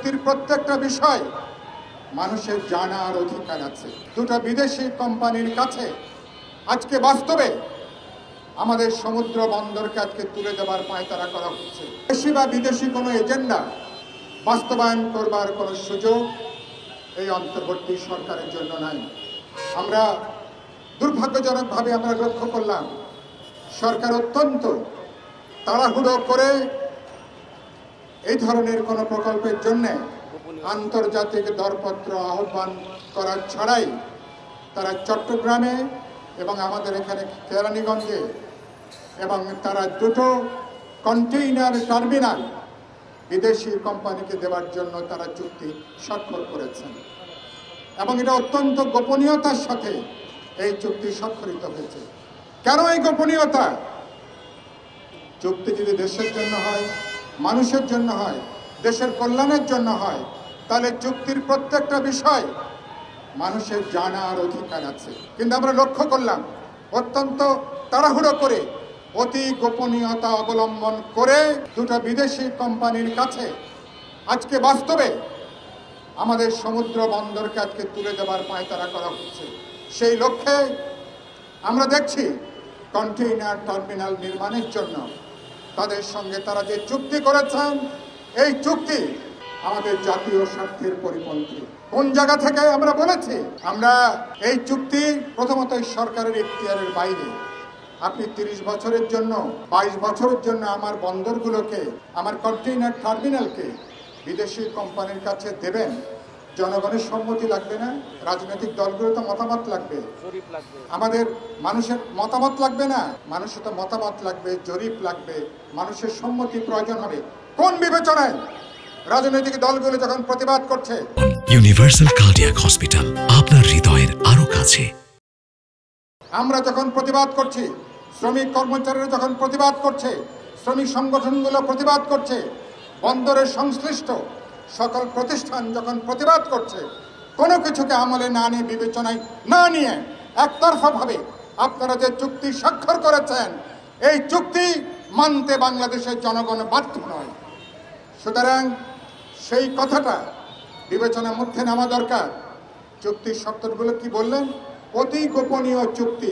চুক্তির প্রত্যেকটা বিষয় মানুষের জানার অধিকার আছে। দুটো বিদেশি কোম্পানির কাছে আজকে বাস্তবে আমাদের সমুদ্র বন্দরকে আজকে তুলে দেওয়ার পায়তারা করা হচ্ছে। দেশি বা বিদেশি কোনো এজেন্ডা বাস্তবায়ন করবার কোনো সুযোগ এই অন্তর্বর্তী সরকারের জন্য নাই। আমরা দুর্ভাগ্যজনকভাবে আমরা লক্ষ্য করলাম সরকার অত্যন্ত তাড়াহুড়ো করে এই ধরনের কোনো প্রকল্পের জন্য আন্তর্জাতিক দরপত্র আহ্বান করা ছাড়াই তারা চট্টগ্রামে এবং আমাদের এখানে কেরানীগঞ্জে এবং তারা দুটো কন্টেইনার টার্মিনাল বিদেশি কোম্পানিকে দেওয়ার জন্য তারা চুক্তি স্বাক্ষর করেছেন এবং এটা অত্যন্ত গোপনীয়তার সাথে এই চুক্তি স্বাক্ষরিত হয়েছে। কেন এই গোপনীয়তা? চুক্তি যদি দেশের জন্য হয়, মানুষের জন্য হয়, দেশের কল্যাণের জন্য হয়, তাহলে চুক্তির প্রত্যেকটা বিষয় মানুষের জানার অধিকার আছে। কিন্তু আমরা লক্ষ্য করলাম অত্যন্ত তাড়াহুড়ো করে অতি গোপনীয়তা অবলম্বন করে দুটো বিদেশি কোম্পানির কাছে আজকে বাস্তবে আমাদের সমুদ্র বন্দরকে আজকে তুলে দেওয়ার পায়তারা করা হচ্ছে। সেই লক্ষ্যে আমরা দেখছি কন্টেইনার টার্মিনাল নির্মাণের জন্য তাদের সঙ্গে তারা যে চুক্তি করেছেন, এই চুক্তি আমাদের জাতীয় স্বার্থের পরিপন্থী। কোন জায়গা থেকে আমরা বলেছি আমরা এই চুক্তি প্রথমত সরকারের এখতিয়ারের বাইরে। আপনি 30 বছরের জন্য 22 বছরের জন্য আমার বন্দরগুলোকে, আমার কন্টেইনার টার্মিনালকে বিদেশি কোম্পানির কাছে দেবেন। জনগণের সম্মতি লাগবে না, রাজনৈতিক দলগুলো তো মতামত লাগবে, আমাদের মানুষের মতামত লাগবে না, মানুষের তো মতামত লাগবে, জরিপ লাগবে, মানুষের সম্মতি প্রয়োজন হবে। কোন বিবেচনায় রাজনৈতিক দলগুলো যখন প্রতিবাদ করছে? ইউনিভার্সাল কার্ডিয়াক হসপিটাল, আপনার হৃদয়ের আরো কাছে। আমরা যখন প্রতিবাদ করছি, শ্রমিক কর্মচারীরা যখন প্রতিবাদ করছে, শ্রমিক সংগঠনগুলো প্রতিবাদ করছে, বন্দরের সংশ্লিষ্ট সকল প্রতিষ্ঠান যখন প্রতিবাদ করছে, কোনো কিছুকে আমলে না নিয়ে, বিবেচনায় না নিয়ে একতরফাভাবে আপনারা যে চুক্তি স্বাক্ষর করেছেন, এই চুক্তি মানতে বাংলাদেশের জনগণ বাধ্য নয়। সুতরাং সেই কথাটা বিবেচনার মধ্যে নেওয়া দরকার। চুক্তির শর্তগুলো কি বললেন? অতি গোপনীয় চুক্তি।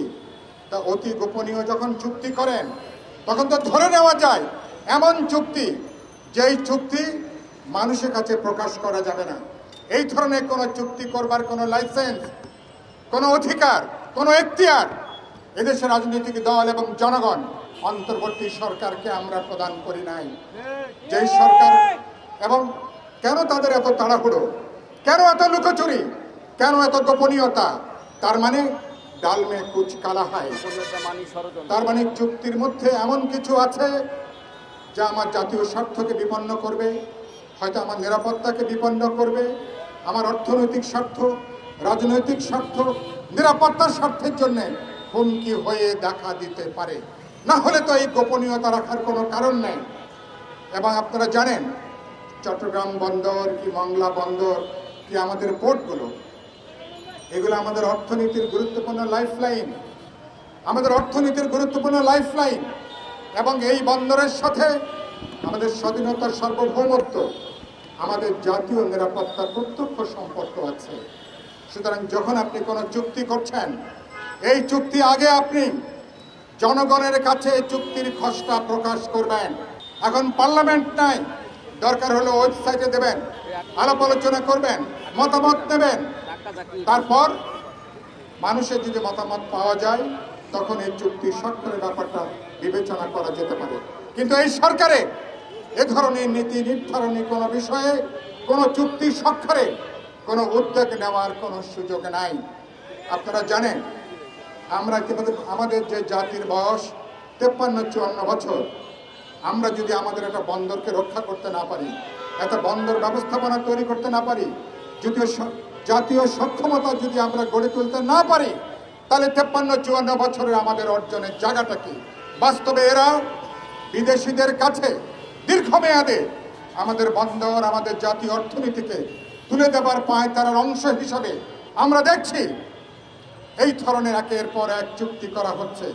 তা অতি গোপনীয় যখন চুক্তি করেন তখন তো ধরে নেওয়া যায় এমন চুক্তি যেই চুক্তি মানুষের কাছে প্রকাশ করা যাবে না। এই ধরনের কোনো চুক্তি করবার কোনো লাইসেন্স, কোনো অধিকার, কোনো এখতিয়ার এদেশের রাজনৈতিক দল এবং জনগণ অন্তর্বর্তী সরকারকে আমরা প্রদান করি নাই। যেই সরকার, এবং কেন তাদের এত তাড়াহুড়ো, কেন এত লুকোচুরি, কেন এত গোপনীয়তা? তার মানে ডাল মে কুচ কালা হয়। তার মানে চুক্তির মধ্যে এমন কিছু আছে যা আমার জাতীয় স্বার্থকে বিপন্ন করবে, হয়তো আমার নিরাপত্তাকে বিপন্ন করবে, আমার অর্থনৈতিক স্বার্থ, রাজনৈতিক স্বার্থ, নিরাপত্তার স্বার্থের জন্য হুমকি হয়ে দেখা দিতে পারে। না হলে তো এই গোপনীয়তা রাখার কোনো কারণ নেই। এবং আপনারা জানেন চট্টগ্রাম বন্দর কি মংলা বন্দর কি আমাদের পোর্টগুলো, এগুলো আমাদের অর্থনীতির গুরুত্বপূর্ণ লাইফলাইন, আমাদের অর্থনীতির গুরুত্বপূর্ণ লাইফলাইন। এবং এই বন্দরের সাথে আমাদের স্বাধীনতার সার্বভৌমত্ব, আমাদের জাতীয় নিরাপত্তার প্রত্যক্ষ সম্পর্ক আছে। সুতরাং যখন আপনি কোনো চুক্তি করছেন, এই চুক্তি আগে আপনি জনগণের কাছে চুক্তির খসড়া প্রকাশ করবেন। এখন পার্লামেন্ট নাই, দরকার হলে ওয়েবসাইটে দেবেন, আলাপ আলোচনা করবেন, মতামত নেবেন। তারপর মানুষের যদি মতামত পাওয়া যায় তখন এই চুক্তি স্বাক্ষরের ব্যাপারটা বিবেচনা করা যেতে পারে। কিন্তু এই সরকারে এ ধরনের নীতি নির্ধারণী কোনো বিষয়ে কোনো চুক্তি স্বাক্ষরে কোনো উদ্যোগ নেওয়ার কোনো সুযোগ নাই। আপনারা জানেন আমরা আমাদের যে জাতির বয়স 53-54 বছর, আমরা যদি আমাদের একটা বন্দরকে রক্ষা করতে না পারি, একটা বন্দর ব্যবস্থাপনা তৈরি করতে না পারি, যদি জাতীয় সক্ষমতা যদি আমরা গড়ে তুলতে না পারি, তাহলে 53-54 বছরের আমাদের অর্জনের জায়গাটা কি? বাস্তবে এরা বিদেশিদের কাছে দীর্ঘমেয়াদে আমাদের বন্দর, আমাদের জাতীয় অর্থনীতিকে তুলে দেবার পায়তারার অংশ হিসাবে আমরা দেখছি এই ধরনের একের পর এক চুক্তি করা হচ্ছে।